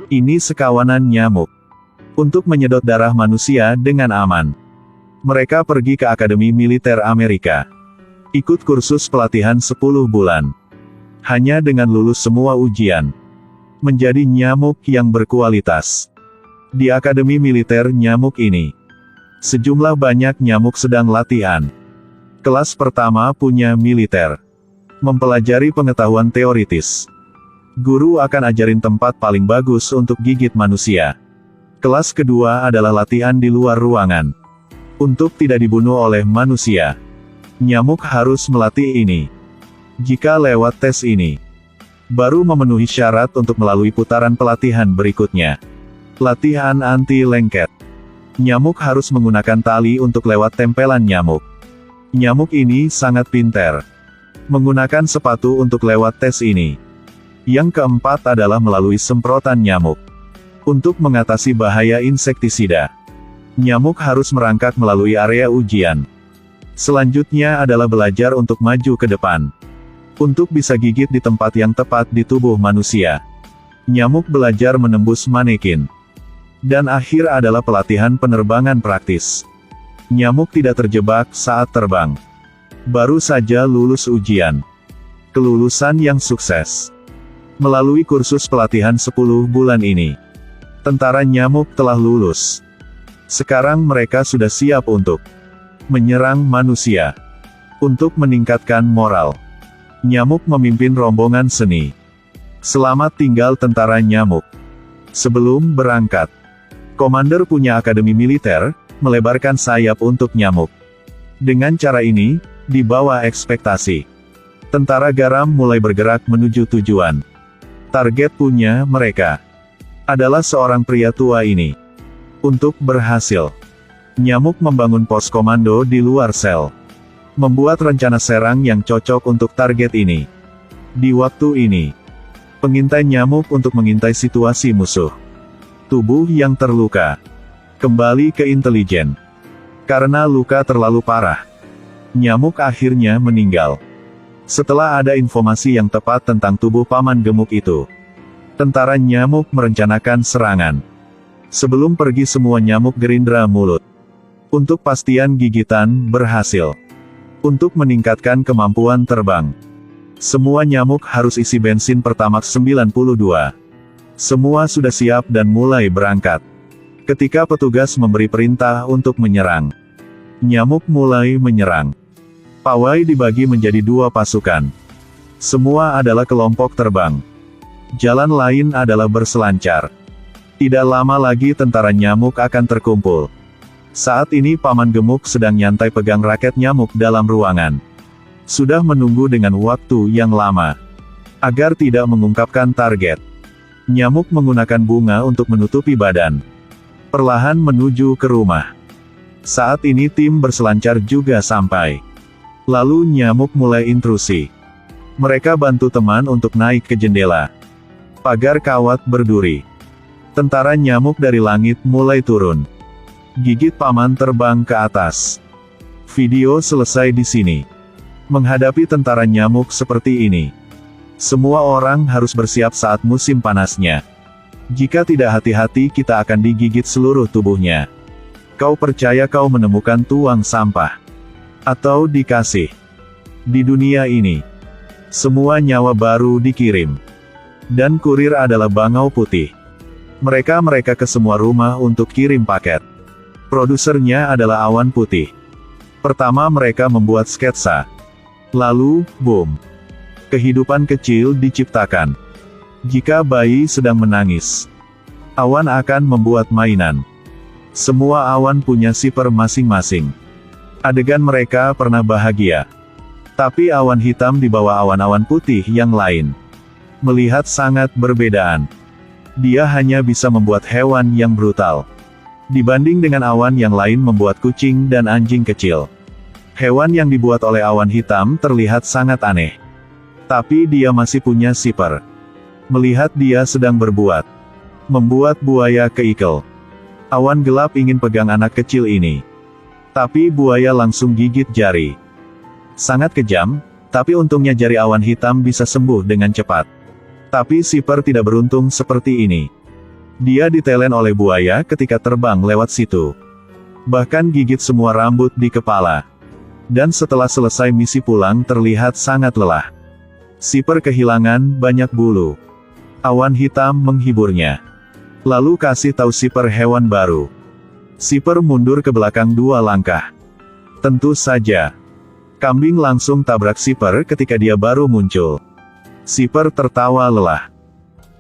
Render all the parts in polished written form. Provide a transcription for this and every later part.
Ini sekawanan nyamuk. Untuk menyedot darah manusia dengan aman. Mereka pergi ke Akademi Militer Amerika. Ikut kursus pelatihan 10 bulan. Hanya dengan lulus semua ujian. Menjadi nyamuk yang berkualitas. Di Akademi Militer Nyamuk ini. Sejumlah banyak nyamuk sedang latihan. Kelas pertama punya militer. Mempelajari pengetahuan teoritis. Guru akan ajarin tempat paling bagus untuk gigit manusia. Kelas kedua adalah latihan di luar ruangan. Untuk tidak dibunuh oleh manusia. Nyamuk harus melatih ini. Jika lewat tes ini, baru memenuhi syarat untuk melalui putaran pelatihan berikutnya. Latihan anti-lengket. Nyamuk harus menggunakan tali untuk lewat tempelan nyamuk. Nyamuk ini sangat pintar. Menggunakan sepatu untuk lewat tes ini. Yang keempat adalah melalui semprotan nyamuk. Untuk mengatasi bahaya insektisida. Nyamuk harus merangkak melalui area ujian. Selanjutnya adalah belajar untuk maju ke depan. Untuk bisa gigit di tempat yang tepat di tubuh manusia. Nyamuk belajar menembus manekin. Dan akhir adalah pelatihan penerbangan praktis. Nyamuk tidak terjebak saat terbang. Baru saja lulus ujian. Kelulusan yang sukses. Melalui kursus pelatihan 10 bulan ini. Tentara nyamuk telah lulus. Sekarang mereka sudah siap untuk menyerang manusia. Untuk meningkatkan moral. Nyamuk memimpin rombongan seni. Selamat tinggal tentara nyamuk. Sebelum berangkat, komander punya akademi militer, melebarkan sayap untuk nyamuk. Dengan cara ini, di bawah ekspektasi. Tentara garam mulai bergerak menuju tujuan. Target punya mereka adalah seorang pria tua ini. Untuk berhasil, nyamuk membangun pos komando di luar sel. Membuat rencana serang yang cocok untuk target ini. Di waktu ini, pengintai nyamuk untuk mengintai situasi musuh. Tubuh yang terluka. Kembali ke intelijen. Karena luka terlalu parah. Nyamuk akhirnya meninggal. Setelah ada informasi yang tepat tentang tubuh paman gemuk itu. Tentara nyamuk merencanakan serangan. Sebelum pergi semua nyamuk gerindra mulut. Untuk pastian gigitan berhasil. Untuk meningkatkan kemampuan terbang. Semua nyamuk harus isi bensin Pertamax 92. Semua sudah siap dan mulai berangkat. Ketika petugas memberi perintah untuk menyerang. Nyamuk mulai menyerang. Pawai dibagi menjadi 2 pasukan. Semua adalah kelompok terbang. Jalan lain adalah berselancar. Tidak lama lagi tentara nyamuk akan terkumpul. Saat ini paman gemuk sedang nyantai pegang raket nyamuk dalam ruangan. Sudah menunggu dengan waktu yang lama. Agar tidak mengungkapkan target. Nyamuk menggunakan bunga untuk menutupi badan. Perlahan menuju ke rumah. Saat ini tim berselancar juga sampai. Lalu nyamuk mulai intrusi. Mereka bantu teman untuk naik ke jendela. Pagar kawat berduri. Tentara nyamuk dari langit mulai turun. Gigit paman terbang ke atas. Video selesai di sini. Menghadapi tentara nyamuk seperti ini. Semua orang harus bersiap saat musim panasnya. Jika tidak hati-hati kita akan digigit seluruh tubuhnya. Kau percaya kau menemukan tuang sampah? Atau dikasih? Di dunia ini, semua nyawa baru dikirim. Dan kurir adalah bangau putih. Mereka ke semua rumah untuk kirim paket. Produsernya adalah awan putih. Pertama mereka membuat sketsa. Lalu, boom. Kehidupan kecil diciptakan. Jika bayi sedang menangis, awan akan membuat mainan. Semua awan punya sifar masing-masing. Adegan mereka pernah bahagia. Tapi awan hitam di bawah awan-awan putih yang lain. Melihat sangat berbedaan. Dia hanya bisa membuat hewan yang brutal. Dibanding dengan awan yang lain membuat kucing dan anjing kecil. Hewan yang dibuat oleh awan hitam terlihat sangat aneh. Tapi dia masih punya sifar. Melihat dia sedang berbuat. Membuat buaya keikel. Awan gelap ingin pegang anak kecil ini. Tapi buaya langsung gigit jari. Sangat kejam, tapi untungnya jari awan hitam bisa sembuh dengan cepat. Tapi sifar tidak beruntung seperti ini. Dia ditelen oleh buaya ketika terbang lewat situ. Bahkan gigit semua rambut di kepala. Dan setelah selesai misi pulang terlihat sangat lelah. Sipper kehilangan banyak bulu. Awan hitam menghiburnya. Lalu kasih tahu Sipper hewan baru. Sipper mundur ke belakang 2 langkah. Tentu saja. Kambing langsung tabrak Sipper ketika dia baru muncul. Sipper tertawa lelah.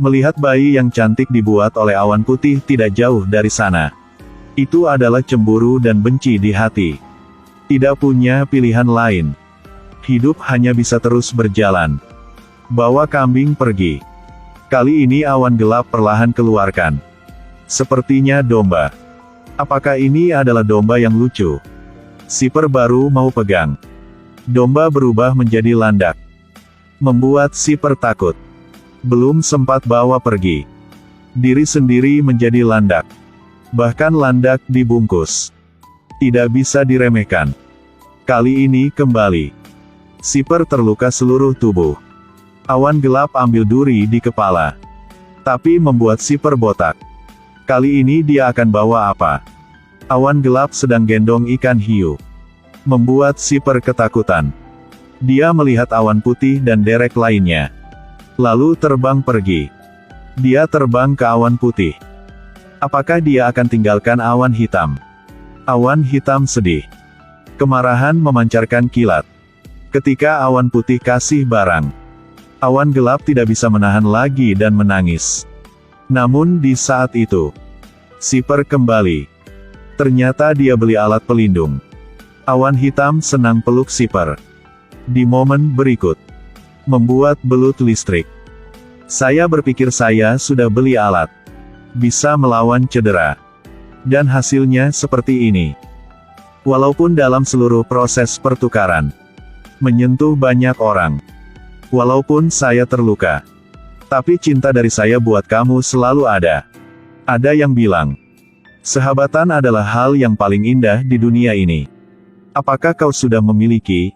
Melihat bayi yang cantik dibuat oleh awan putih tidak jauh dari sana. Itu adalah cemburu dan benci di hati. Tidak punya pilihan lain. Hidup hanya bisa terus berjalan. Bawa kambing pergi. Kali ini awan gelap perlahan keluarkan. Sepertinya domba. Apakah ini adalah domba yang lucu? Sipper baru mau pegang. Domba berubah menjadi landak. Membuat Sipper takut. Belum sempat bawa pergi. Diri sendiri menjadi landak. Bahkan landak dibungkus. Tidak bisa diremehkan. Kali ini kembali. Sipper terluka seluruh tubuh. Awan gelap ambil duri di kepala. Tapi membuat Sipper botak. Kali ini dia akan bawa apa? Awan gelap sedang gendong ikan hiu. Membuat Sipper ketakutan. Dia melihat awan putih dan derek lainnya. Lalu terbang pergi. Dia terbang ke awan putih. Apakah dia akan tinggalkan awan hitam? Awan hitam sedih. Kemarahan memancarkan kilat. Ketika awan putih kasih barang. Awan gelap tidak bisa menahan lagi dan menangis. Namun di saat itu, Sipper kembali. Ternyata dia beli alat pelindung. Awan hitam senang peluk Sipper. Di momen berikut. Membuat belut listrik. Saya berpikir saya sudah beli alat. Bisa melawan cedera. Dan hasilnya seperti ini. Walaupun dalam seluruh proses pertukaran. Menyentuh banyak orang. Walaupun saya terluka. Tapi cinta dari saya buat kamu selalu ada. Ada yang bilang. Sahabatan adalah hal yang paling indah di dunia ini. Apakah kau sudah memiliki?